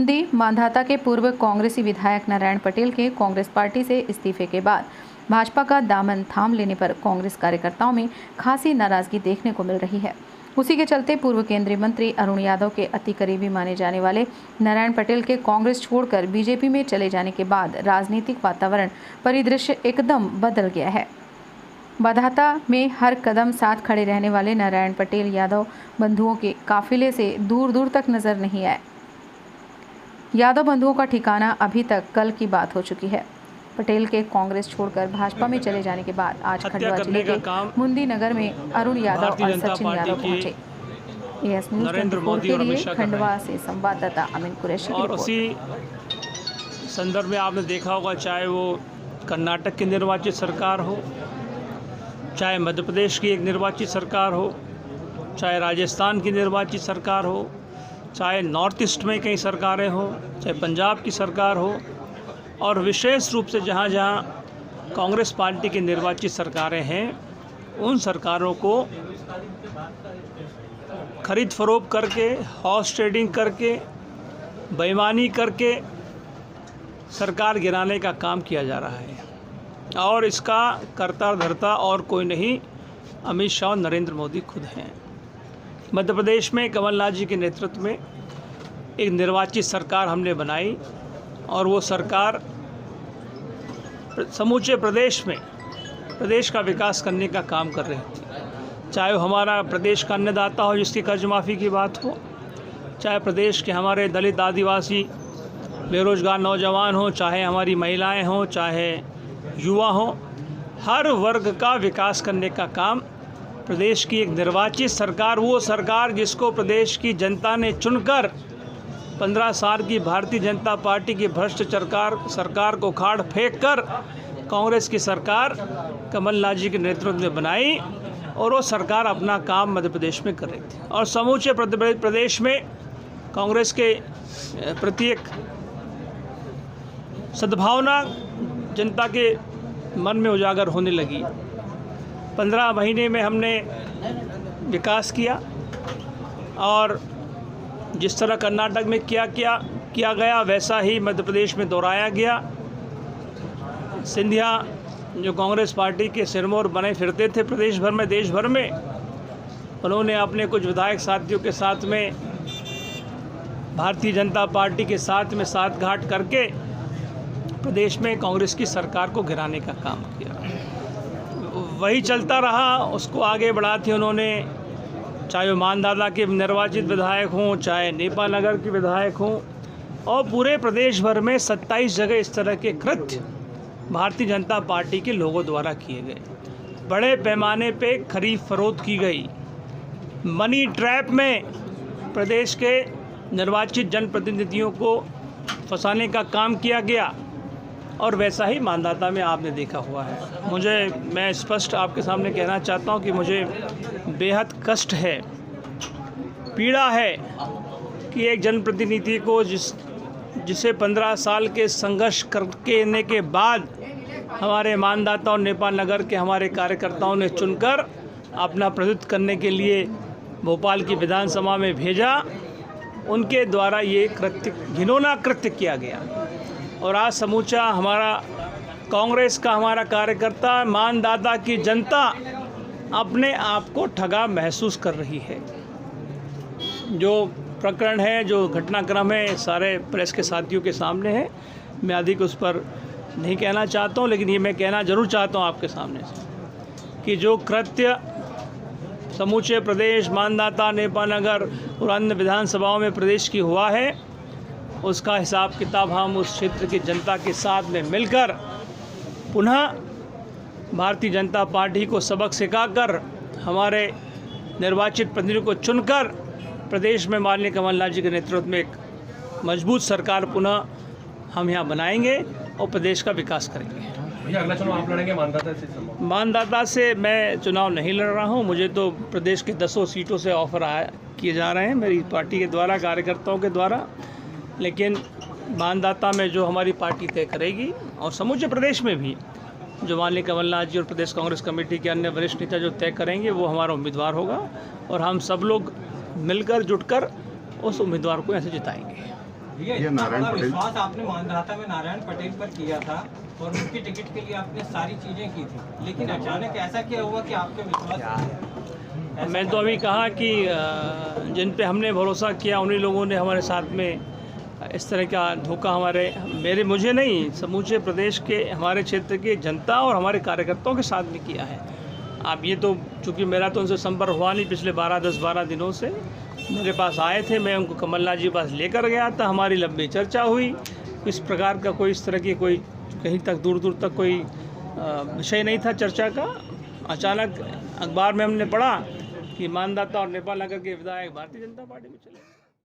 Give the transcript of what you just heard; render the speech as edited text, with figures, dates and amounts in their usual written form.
मुंदी मांधाता के पूर्व कांग्रेसी विधायक नारायण पटेल के कांग्रेस पार्टी से इस्तीफे के बाद भाजपा का दामन थाम लेने पर कांग्रेस कार्यकर्ताओं में खासी नाराजगी देखने को मिल रही है। उसी के चलते पूर्व केंद्रीय मंत्री अरुण यादव के अति करीबी माने जाने वाले नारायण पटेल के कांग्रेस छोड़कर बीजेपी में चले जाने के बाद राजनीतिक वातावरण परिदृश्य एकदम बदल गया है। मांधाता में हर कदम साथ खड़े रहने वाले नारायण पटेल यादव बंधुओं के काफिले से दूर दूर तक नजर नहीं आए। यादव बंधुओं का ठिकाना अभी तक कल की बात हो चुकी है। पटेल के कांग्रेस छोड़कर भाजपा में चले जाने के बाद आज खंडवा जिले के मुंदी नगर में अरुण यादव और सचिन यादव पहुंचे। एएस न्यूज़ 24 के लिए खंडवा से संवाददाता अमीन कुरैशी की और उसी संदर्भ में आपने देखा होगा, चाहे वो कर्नाटक की निर्वाचित सरकार हो, चाहे मध्य प्रदेश की एक निर्वाचित सरकार हो, चाहे राजस्थान की निर्वाचित सरकार हो, चाहे नॉर्थ ईस्ट में कई सरकारें हो, चाहे पंजाब की सरकार हो, और विशेष रूप से जहाँ जहाँ कांग्रेस पार्टी की निर्वाचित सरकारें हैं, उन सरकारों को खरीद फरोख्त करके, हॉर्स ट्रेडिंग करके, बेईमानी करके सरकार गिराने का काम किया जा रहा है। और इसका कर्ता धर्ता और कोई नहीं, अमित शाह और नरेंद्र मोदी खुद हैं। मध्य प्रदेश में कमलनाथ जी के नेतृत्व में एक निर्वाचित सरकार हमने बनाई और वो सरकार समूचे प्रदेश में प्रदेश का विकास करने का काम कर रही थी। चाहे वो हमारा प्रदेश का अन्नदाता हो जिसकी कर्ज माफ़ी की बात हो, चाहे प्रदेश के हमारे दलित आदिवासी बेरोजगार नौजवान हो, चाहे हमारी महिलाएं हों, चाहे युवा हों, हर वर्ग का विकास करने का काम प्रदेश की एक निर्वाचित सरकार, वो सरकार जिसको प्रदेश की जनता ने चुनकर 15 साल की भारतीय जनता पार्टी की भ्रष्ट सरकार को खाड़ फेंक कर कांग्रेस की सरकार कमलनाथ जी के नेतृत्व में बनाई और वो सरकार अपना काम मध्य प्रदेश में कर रही थी। और समूचे प्रदेश में कांग्रेस के प्रति एक सद्भावना जनता के मन में उजागर होने लगी। 15 महीने में हमने विकास किया और जिस तरह कर्नाटक में किया गया वैसा ही मध्य प्रदेश में दोहराया गया। सिंधिया जो कांग्रेस पार्टी के सिरमौर बने फिरते थे प्रदेश भर में, देश भर में, उन्होंने अपने कुछ विधायक साथियों के साथ में भारतीय जनता पार्टी के साथ में साठगांठ करके प्रदेश में कांग्रेस की सरकार को गिराने का काम किया। वही चलता रहा, उसको आगे बढ़ाते उन्होंने, चाहे वो मांधाता के निर्वाचित विधायक हों, चाहे नेपाल नगर के विधायक हों, और पूरे प्रदेश भर में 27 जगह इस तरह के कृत्य भारतीय जनता पार्टी के लोगों द्वारा किए गए। बड़े पैमाने पे खरीद फरोख्त की गई। मनी ट्रैप में प्रदेश के निर्वाचित जनप्रतिनिधियों को फंसाने का काम किया गया और वैसा ही मांधाता में आपने देखा हुआ है। मैं स्पष्ट आपके सामने कहना चाहता हूं कि मुझे बेहद कष्ट है, पीड़ा है कि एक जनप्रतिनिधि को जिसे 15 साल के संघर्ष करने के बाद हमारे मांधाता और नेपाल नगर के हमारे कार्यकर्ताओं ने चुनकर अपना प्रतिनिधित्व करने के लिए भोपाल की विधानसभा में भेजा, उनके द्वारा ये कृत्य, घिनौना कृत्य किया गया। और आज समूचा हमारा कांग्रेस का हमारा कार्यकर्ता, मानदाता की जनता अपने आप को ठगा महसूस कर रही है। जो प्रकरण है, जो घटनाक्रम है, सारे प्रेस के साथियों के सामने है। मैं अधिक उस पर नहीं कहना चाहता हूँ, लेकिन ये मैं कहना ज़रूर चाहता हूँ आपके सामने से कि जो कृत्य समूचे प्रदेश, मानदाता, नेपाल नगर और अन्य विधानसभाओं में प्रदेश की हुआ है, उसका हिसाब किताब हम उस क्षेत्र की जनता के साथ में मिलकर पुनः भारतीय जनता पार्टी को सबक सिखाकर हमारे निर्वाचित प्रतिनिधियों को चुनकर प्रदेश में माननीय कमलनाथ जी के नेतृत्व में एक मजबूत सरकार पुनः हम यहाँ बनाएंगे और प्रदेश का विकास करेंगे। अगला चुनाव आप लड़ेंगे मानधाता से? मानधाता से मैं चुनाव नहीं लड़ रहा हूँ। मुझे तो प्रदेश के 10 सीटों से ऑफर किए जा रहे हैं मेरी पार्टी के द्वारा, कार्यकर्ताओं के द्वारा, लेकिन मानधाता में जो हमारी पार्टी तय करेगी और समूचे प्रदेश में भी जो माननीय कमलनाथ जी और प्रदेश कांग्रेस कमेटी के अन्य वरिष्ठ नेता जो तय करेंगे वो हमारा उम्मीदवार होगा और हम सब लोग मिलकर जुटकर उस उम्मीदवार को ऐसे जिताएंगे। ये नारायण पटेल विश्वास आपने मानधराता में नारायण पटेल पर किया था और उनकी टिकट के लिए आपने सारी चीजें की थी, लेकिन अचानक ऐसा क्या हुआ कि आपके विश्वास मैं तो अभी कहा कि जिन पे हमने भरोसा किया उन्हीं लोगों ने हमारे साथ में इस तरह का धोखा मुझे नहीं, समूचे प्रदेश के हमारे क्षेत्र के जनता और हमारे कार्यकर्ताओं के साथ में किया है। अब ये तो चूँकि मेरा तो उनसे संपर्क हुआ नहीं, पिछले 10-12 दिनों से मेरे पास आए थे, मैं उनको कमलनाथ जी के पास लेकर गया था, हमारी लंबी चर्चा हुई। इस प्रकार का कोई इस तरह की कोई कहीं तक दूर तक कोई विषय नहीं था चर्चा का। अचानक अखबार में हमने पढ़ा कि मानदाता और नेपाल नगर के विधायक भारतीय जनता पार्टी में चले।